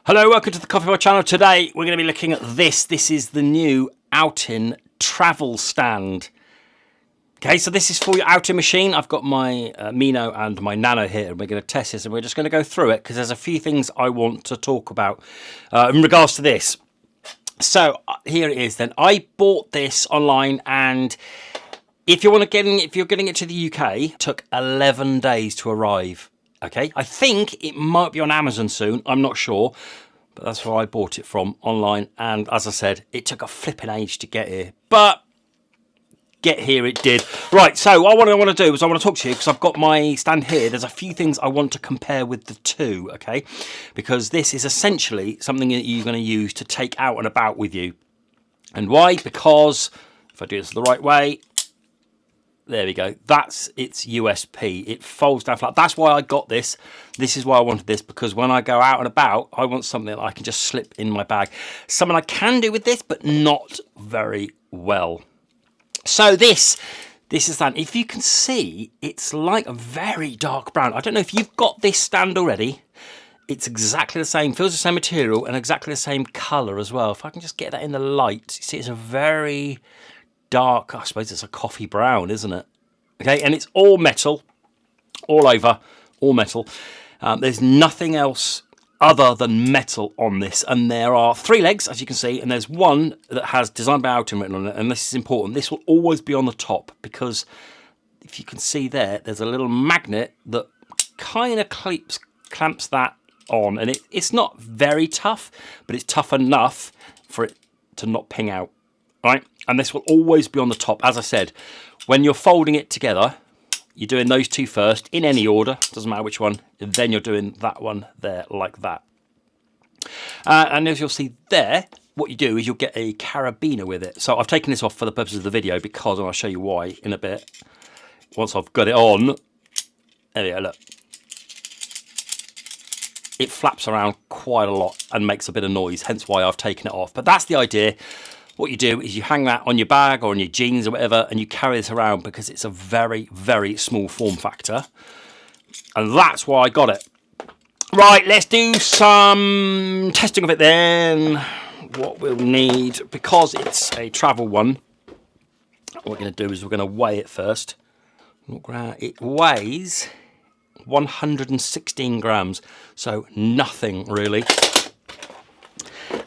Hello, welcome to the Coffee Channel. Today we're going to be looking at this. This is the new Outin travel stand. Okay, so this is for your Outin machine. I've got my Mino and my Nano here, and we're going to test this, and we're just going to go through it because there's a few things I want to talk about in regards to this. So here it is. Then I bought this online, and if you're getting it to the UK, it took 11 days to arrive. Okay, I think it might be on Amazon soon. I'm not sure, but that's where I bought it from, online. And as I said, it took a flipping age to get here, but get here it did. Right, so what I want to do is I want to talk to you because I've got my stand here. There's a few things I want to compare with the two, okay? Because this is essentially something that you're going to use to take out and about with you. And why? Because if I do this the right way, there we go. That's its USP. It folds down flat. That's why I got this. This is why I wanted this, because when I go out and about, I want something that I can just slip in my bag. Something I can do with this, but not very well. So this is that. If you can see, it's like a very dark brown. I don't know if you've got this stand already. It's exactly the same, feels the same material and exactly the same colour as well. If I can just get that in the light, you see it's a very dark, I suppose it's a coffee brown, isn't it? Okay, and it's all metal, all over, all metal. There's nothing else other than metal on this, and there are 3 legs, as you can see, and there's one that has designed by Outin written on it, and this is important. This will always be on the top, because if you can see there, there's a little magnet that kind of clamps that on, and it's not very tough, but it's tough enough for it to not ping out. Right, and this will always be on the top. As I said, when you're folding it together, you're doing those two first in any order, doesn't matter which one, and then you're doing that one there like that. And as you'll see there, what you do is you'll get a carabiner with it. So I've taken this off for the purposes of the video because, and I'll show you why in a bit, once I've got it on. There we go, look. It flaps around quite a lot and makes a bit of noise, hence why I've taken it off. But that's the idea. What you do is you hang that on your bag or on your jeans or whatever, and you carry this around because it's a very, very small form factor. And that's why I got it. Right, let's do some testing of it then. What we'll need, because it's a travel one, what we're going to do is we're going to weigh it first. It weighs 116 grams, so nothing really.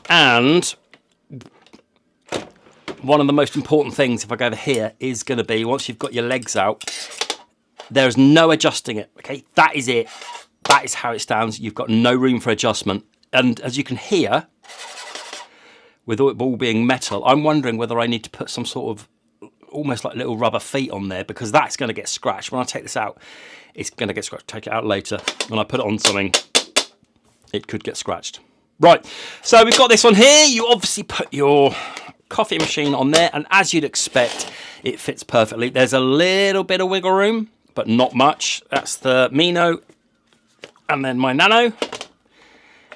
And one of the most important things, if I go over here, is going to be, once you've got your legs out, there's no adjusting it, okay? That is it. That is how it stands. You've got no room for adjustment. And as you can hear, with it all being metal, I'm wondering whether I need to put some sort of, almost like little rubber feet on there, because that's going to get scratched. When I take this out, it's going to get scratched. Take it out later. When I put it on something, it could get scratched. Right, so we've got this one here. You obviously put your coffee machine on there, and as you'd expect, it fits perfectly. There's a little bit of wiggle room, but not much. That's the Mino, and then my Nano.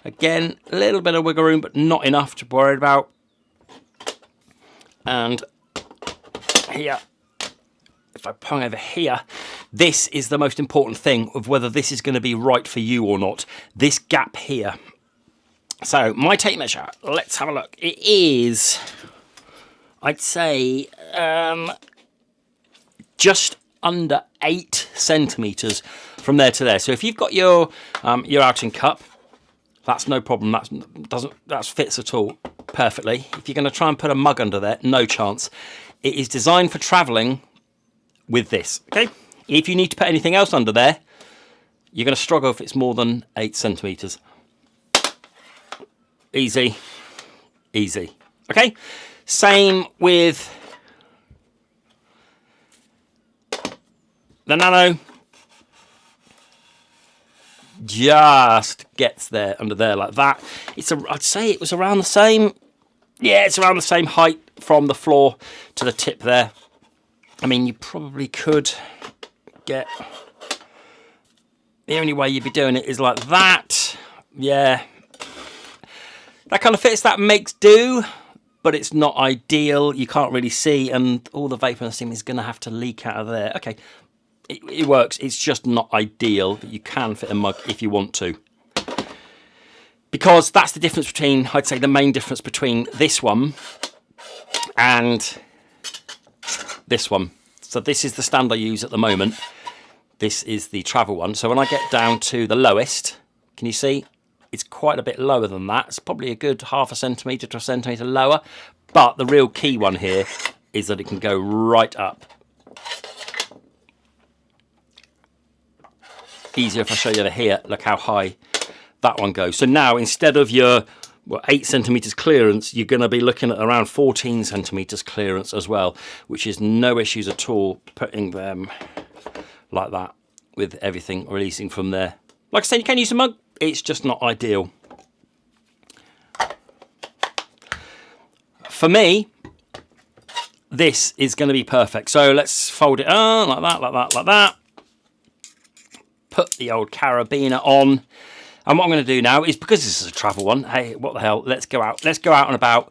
Again, a little bit of wiggle room, but not enough to worry about. And here, if I pong over here, this is the most important thing of whether this is going to be right for you or not. This gap here. So my tape measure, let's have a look. It is, I'd say, just under 8 centimeters from there to there. So if you've got your Outin cup, that's no problem. That fits at all perfectly. If you're going to try and put a mug under there, no chance. It is designed for traveling with this. Okay. If you need to put anything else under there, you're going to struggle if it's more than 8 centimeters. Easy, easy. Okay. Same with the Nano. Just gets there under there like that. I'd say it was around the same. Yeah, it's around the same height from the floor to the tip there. I mean, you probably could get. The only way you'd be doing it is like that. Yeah. That kind of fits, that makes do, but it's not ideal. You can't really see, and all the vapour and steam is going to have to leak out of there. Okay, it works. It's just not ideal, but you can fit a mug if you want to. because that's the difference between, I'd say the main difference between this one and this one. So this is the stand I use at the moment. This is the travel one. So when I get down to the lowest, can you see? It's quite a bit lower than that. It's probably a good ½ a centimetre to a centimetre lower. But the real key one here is that it can go right up. Easier if I show you here. Look how high that one goes. So now instead of your 8 centimetres clearance, you're going to be looking at around 14 centimetres clearance as well, which is no issues at all putting them like that with everything releasing from there. Like I said, you can use a mug. It's just not ideal. For me, this is going to be perfect. So let's fold it on like that, like that, like that. Put the old carabiner on. And what I'm going to do now is, because this is a travel one, hey, what the hell, let's go out. Let's go out and about.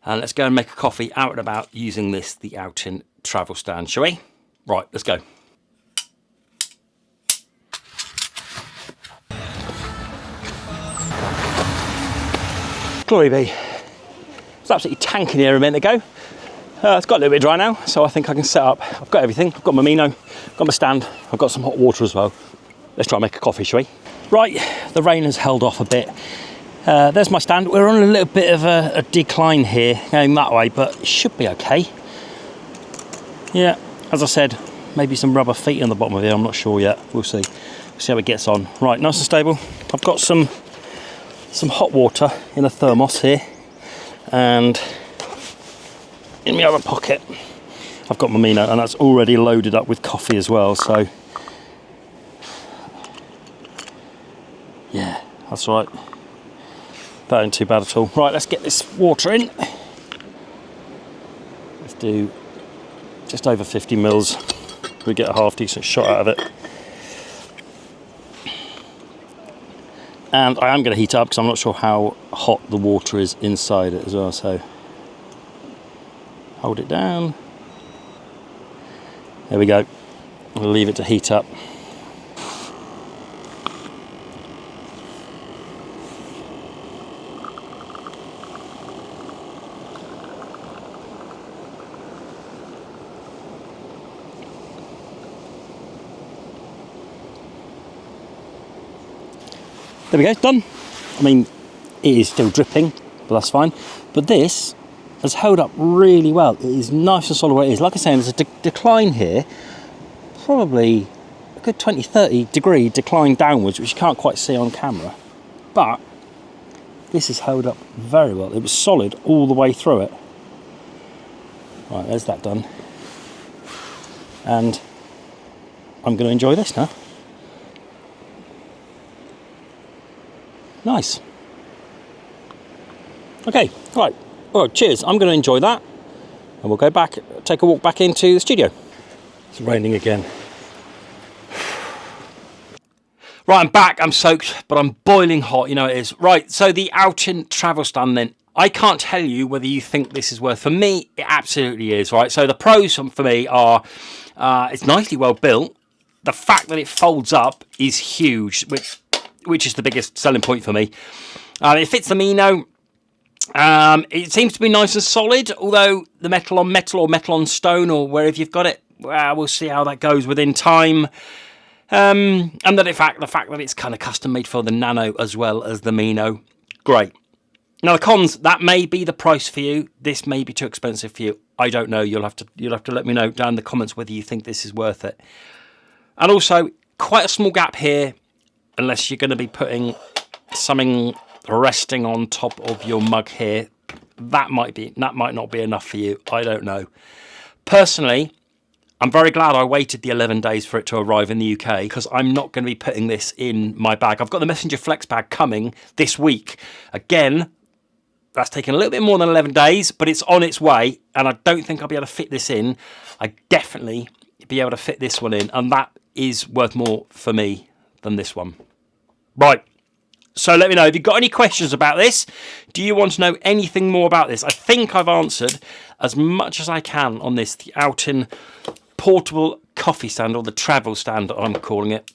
And let's go and make a coffee out and about using this, the Outin travel stand, shall we? Right, let's go. Glory be. It's absolutely tanking here a minute ago. It's got a little bit dry now, so I think I can set up. I've got everything. I've got my Mino, got my stand. I've got some hot water as well. Let's try and make a coffee, shall we? Right, the rain has held off a bit. There's my stand. We're on a little bit of a decline here, going that way, but it should be okay. Yeah, as I said, maybe some rubber feet on the bottom of it. I'm not sure yet. We'll see. See how it gets on. Right, nice and stable. I've got some hot water in a thermos here, and in my other pocket I've got my Mino, and that's already loaded up with coffee as well, so yeah, that's right. That ain't too bad at all. Right, let's get this water in. Let's do just over 50 mils. We get a half decent shot out of it. And I am going to heat up because I'm not sure how hot the water is inside it as well, so hold it down. There we go. We'll leave it to heat up. There we go, done. I mean, it is still dripping, but that's fine. But this has held up really well. It is nice and solid where it is. Like I say, there's a decline here, probably a good 20-30 degree decline downwards, which you can't quite see on camera. But this has held up very well. It was solid all the way through it. Right, there's that done. And I'm going to enjoy this now. Nice. Okay, right. Well, cheers. I'm going to enjoy that. And we'll go back, take a walk back into the studio. It's raining again. Right, I'm back. I'm soaked, but I'm boiling hot. You know it is. Right, so the Outin travel stand then. I can't tell you whether you think this is worth. For me, it absolutely is, right? So the pros for me are, it's nicely well built. The fact that it folds up is huge, which is the biggest selling point for me. It fits the Mino. It seems to be nice and solid, although the metal on metal or metal on stone or wherever you've got it, well, we'll see how that goes within time. And that the fact that it's kind of custom made for the Nano as well as the Mino, great. Now the cons, that may be the price for you. This may be too expensive for you. I don't know. You'll have to let me know down in the comments whether you think this is worth it. And also, quite a small gap here, unless you're going to be putting something resting on top of your mug here. That might not be enough for you. I don't know. Personally, I'm very glad I waited the 11 days for it to arrive in the UK, because I'm not going to be putting this in my bag. I've got the Messenger Flex bag coming this week. Again, that's taken a little bit more than 11 days, but it's on its way, and I don't think I'll be able to fit this in. I definitely be able to fit this one in, and that is worth more for me than this one. Right, so let me know if you've got any questions about this. Do you want to know anything more about this? I think I've answered as much as I can on this, the Outin portable coffee stand, or the travel stand I'm calling it.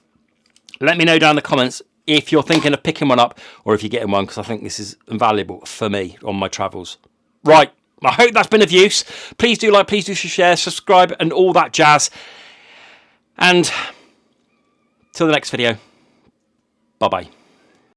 Let me know down in the comments if you're thinking of picking one up or if you're getting one, because I think this is invaluable for me on my travels. Right, I hope that's been of use. Please do like, please do share, subscribe and all that jazz. And till the next video, bye-bye.